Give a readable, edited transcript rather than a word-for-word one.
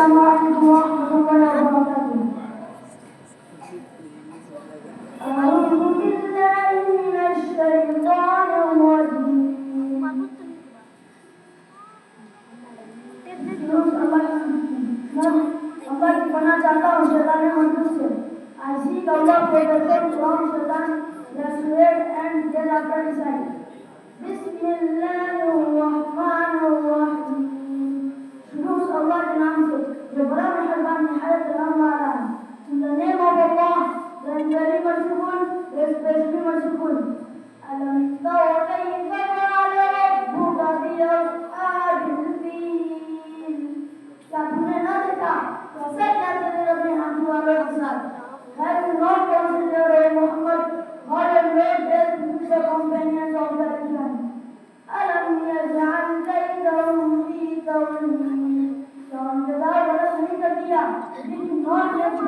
السلام عليكم ورحمة الله وبركاته. أعوذ بالله من الشيطان الرجيم. Allah bana चाहता हूँ शैतान मंदिर से. I seek Allah protection from Shaitan, the sweat and death after decide. बिस्मिल्लाहिर्रहमानिर्रहीम. शुरू से अल्लाह के नाम से जो बड़ा मेहरबान निहायत रहम वाला है. In the name of Allah, the very merciful, the especially merciful. ألم تر كيف فعل ربك بأصحاب الفيل. क्या तुमने न देखा कैसे क्या तेरे रब ने हाथी वालों के साथ. Have you not considered, O Muhammad, how a great death with the companions of the Islam? ألم يجعل كيدهم في تضليل. तो हमने गलत नहीं कर दिया, लेकिन नॉट जस्ट